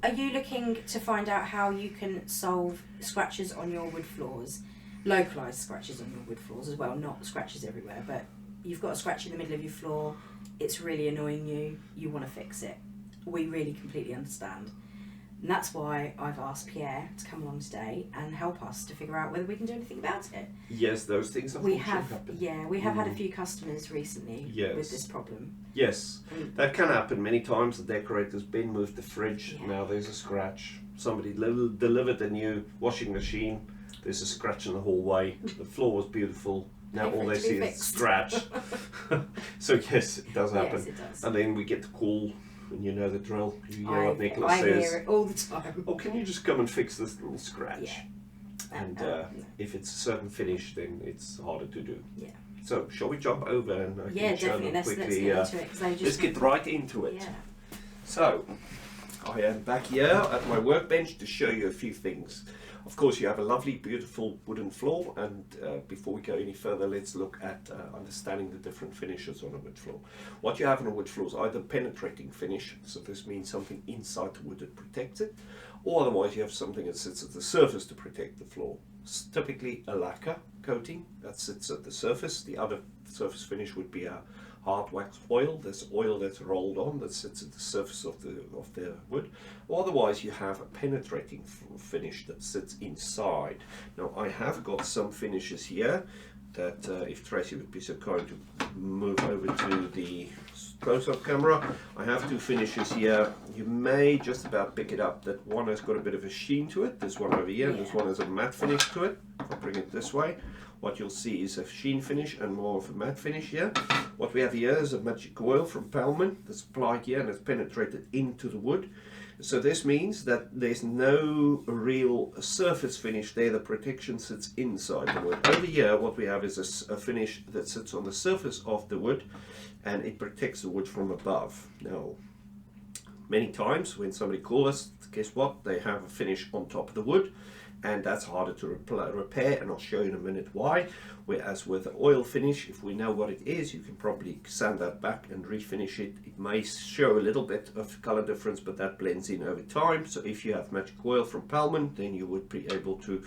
are you looking to find out how you can solve scratches on your wood floors, localised scratches on your wood floors as well, not scratches everywhere, but you've got a scratch in the middle of your floor, it's really annoying you, you want to fix it. We really completely understand. And that's why I've asked Pierre to come along today and help us to figure out whether we can do anything about it. Yes, those things We happen. have had a few customers recently with this problem. Yes, that can happen many times. The decorator's bin moved the fridge, now there's a scratch. Somebody delivered a new washing machine, there's a scratch in the hallway. The floor was beautiful, now all they see is scratch. So yes, it does happen. Yes, it does. And then we get the call, and you know the drill. You hear what Nicholas I says. hear it all the time. Oh, can you just come and fix this little scratch? Yeah. And if it's a certain finish, then it's harder to do. Yeah. So, shall we jump over and I can show definitely. them Let's quickly? get into it. 'Cause they just Let's get right into it. Yeah. So, I am back here at my workbench to show you a few things. Of course, you have a lovely, beautiful wooden floor, and before we go any further, let's look at understanding the different finishes on a wood floor. What you have on a wood floor is either penetrating finish, so this means something inside the wood that protects it, or otherwise you have something that sits at the surface to protect the floor. It's typically a lacquer coating that sits at the surface. The other surface finish would be a hard wax oil. There's oil that's rolled on that sits at the surface of the wood. Or otherwise you have a penetrating finish that sits inside. Now I have got some finishes here that if Tracy would be so kind to move over to the close-up camera, I have two finishes here. You may just about pick it up that one has got a bit of a sheen to it. This one over here, and this one has a matte finish to it. If I bring it this way, what you'll see is a sheen finish and more of a matte finish here. What we have here is a magic oil from Palman that's applied here and it's penetrated into the wood. So this means that there's no real surface finish there, the protection sits inside the wood. Over here what we have is a finish that sits on the surface of the wood and it protects the wood from above. Now, many times when somebody calls us, guess what? They have a finish on top of the wood, and that's harder to repair, and I'll show you in a minute why. Whereas with the oil finish, if we know what it is, you can probably sand that back and refinish it. It may show a little bit of color difference, but that blends in over time. So if you have magic oil from Palman, then you would be able to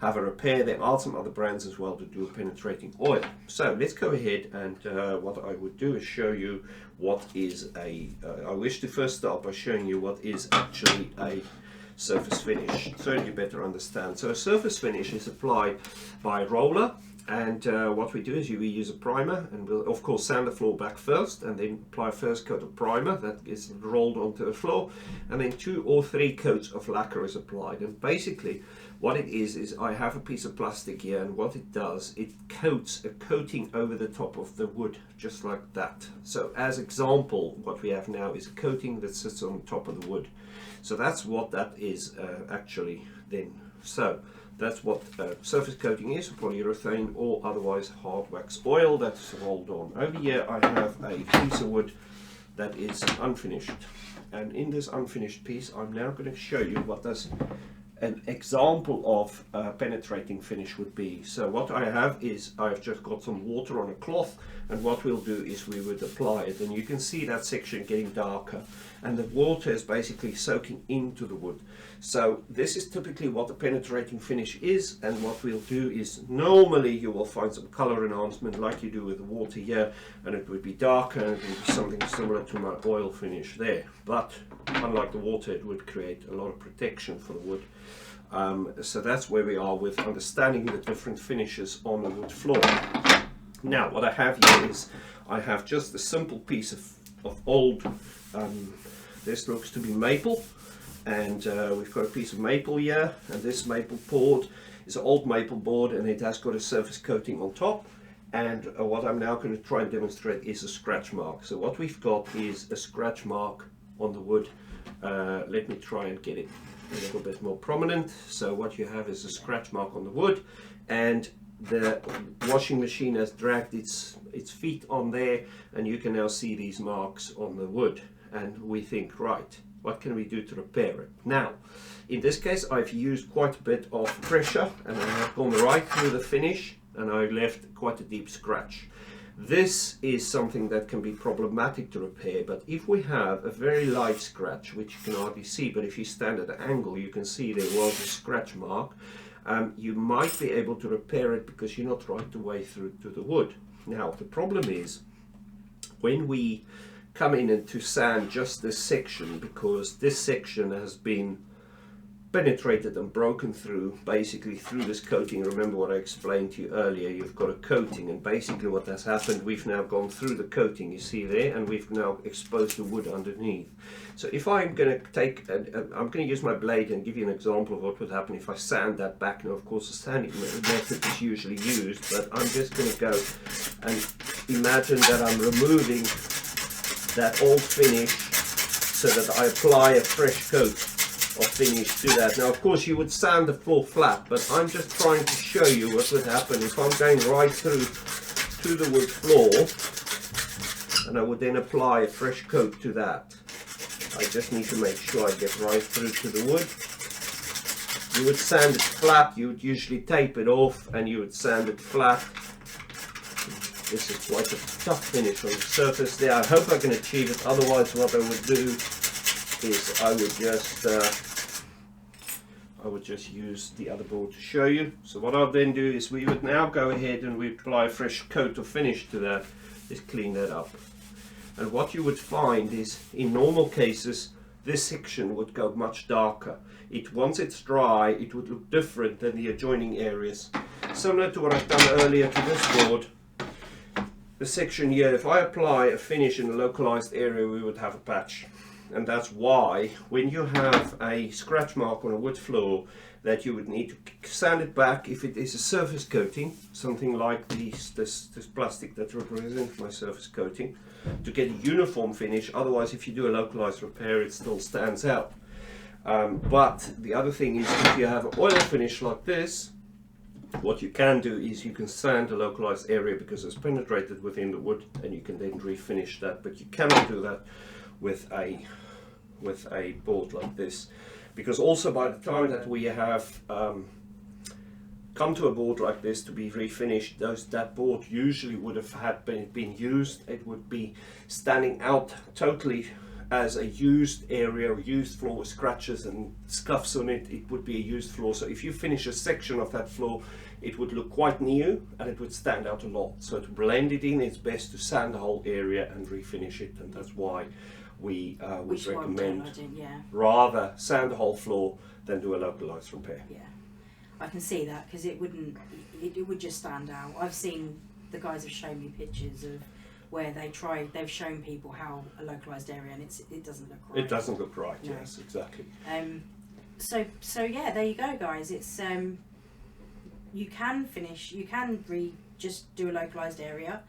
have a repair. There are some other brands as well to do a penetrating oil. So let's go ahead, and what I would do is show you what is I wish to first start by showing you what is actually a surface finish, so you better understand. So a surface finish is applied by roller, and what we do is we use a primer, and we'll of course sand the floor back first and then apply a first coat of primer that is rolled onto the floor, and then 2 or 3 coats of lacquer is applied. And basically what it is I have a piece of plastic here, and what it does, it coats a coating over the top of the wood just like that. So as example, what we have now is a coating that sits on top of the wood. So that's what that is actually then. So that's what surface coating is, polyurethane or otherwise hard wax oil that's rolled on. Over here I have a piece of wood that is unfinished, and in this unfinished piece I'm now going to show you what does an example of penetrating finish would be. So what I have is I've just got some water on a cloth, and what we'll do is we would apply it, and you can see that section getting darker, and the water is basically soaking into the wood. So this is typically what the penetrating finish is, and what we'll do is normally you will find some color enhancement like you do with the water here, and it would be darker and it would be something similar to my oil finish there. But unlike the water, it would create a lot of protection for the wood. So that's where we are with understanding the different finishes on the wood floor. Now what I have here is I have just a simple piece of old, this looks to be maple, and we've got a piece of maple here, and this maple board is an old maple board, and it has got a surface coating on top. And what I'm now going to try and demonstrate is a scratch mark. So what we've got is a scratch mark on the wood. Let me try and get it a little bit more prominent. So what you have is a scratch mark on the wood, and the washing machine has dragged its feet on there, and you can now see these marks on the wood. And we think, right, what can we do to repair it? Now, in this case, I've used quite a bit of pressure, and I have gone right through the finish, and I left quite a deep scratch. This is something that can be problematic to repair, but if we have a very light scratch, which you can hardly see, but if you stand at an angle, you can see there was a scratch mark, you might be able to repair it because you're not right the way through to the wood. Now, the problem is when we come in and to sand just this section, because this section has been penetrated and broken through, basically through this coating. Remember what I explained to you earlier, you've got a coating, and basically what has happened, we've now gone through the coating, you see there, and we've now exposed the wood underneath. So if I'm going to take, I'm going to use my blade and give you an example of what would happen if I sand that back. Now of course the sanding method is usually used, but I'm just going to go and imagine that I'm removing that old finish so that I apply a fresh coat of finish to that. Now of course you would sand the floor flat, but I'm just trying to show you what would happen if I'm going right through to the wood floor, and I would then apply a fresh coat to that. I just need to make sure I get right through to the wood. You would sand it flat, you would usually tape it off and you would sand it flat. This is quite a tough finish on the surface there. I hope I can achieve it, otherwise what I would do is I would just use the other board to show you. So what I'll then do is we would now go ahead and we apply a fresh coat of finish to that, just clean that up. And what you would find is in normal cases this section would go much darker. Once it's dry it would look different than the adjoining areas. Similar to what I've done earlier to this board. The section here, if I apply a finish in a localized area, we would have a patch. And that's why when you have a scratch mark on a wood floor, that you would need to sand it back if it is a surface coating, something like this plastic that represents my surface coating, to get a uniform finish. Otherwise, if you do a localized repair, it still stands out. But the other thing is, if you have an oil finish like this, what you can do is you can sand a localized area because it's penetrated within the wood, and you can then refinish that. But you cannot do that with a board like this, because also by the time that we have come to a board like this to be refinished, that board usually would have been used. It would be standing out totally as a used area, or used floor with scratches and scuffs on it. It would be a used floor. So if you finish a section of that floor, it would look quite new and it would stand out a lot. So to blend it in, it's best to sand the whole area and refinish it, and that's why we would recommend rather sand the whole floor than do a localized repair. Yeah, I can see that, because it would just stand out. I've seen, the guys have shown me pictures of where they've shown people how a localized area, and it doesn't look right. It doesn't look right, no. Yes, exactly. So yeah, there you go, guys. It's you can finish, you can just do a localized area,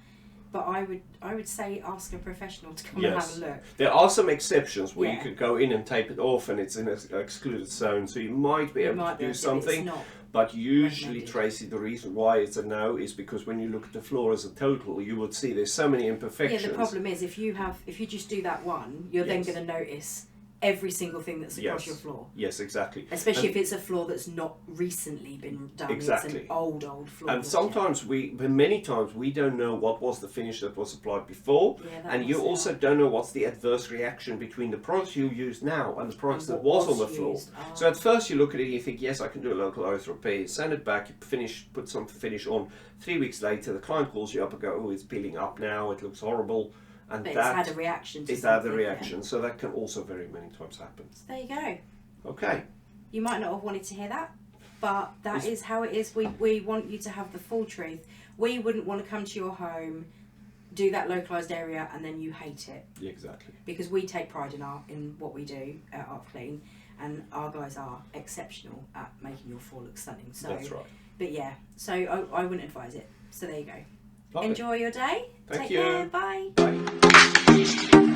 but I would say ask a professional to come and have a look. There are some exceptions where you could go in and tape it off and it's in an excluded zone, so you might be able to do something. But usually, Tracy, the reason why it's a no is because when you look at the floor as a total, you would see there's so many imperfections. Yeah, the problem is if you just do that one, you're then going to notice every single thing that's across your floor. Yes, exactly. Especially if it's a floor that's not recently been done. Exactly. It's an old floor. And sometimes many times we don't know what was the finish that was applied before, and you also don't know what's the adverse reaction between the products you use now and the products that was on the floor. So at first you look at it and you think, yes, I can do a localized repair, you send it back, you put some finish on. 3 weeks later the client calls you up and go, oh, it's peeling up now, it looks horrible. And but it's had a reaction to something. It's had a reaction, so that can also very many times happen. So there you go. Okay. You might not have wanted to hear that, but that is how it is. We want you to have the full truth. We wouldn't want to come to your home, do that localised area, and then you hate it. Yeah, exactly. Because we take pride in what we do at Art Clean, and our guys are exceptional at making your floor look stunning. So, that's right. But yeah, so I wouldn't advise it. So there you go. Lovely. Enjoy your day. Thank Take you. care. Bye. Bye.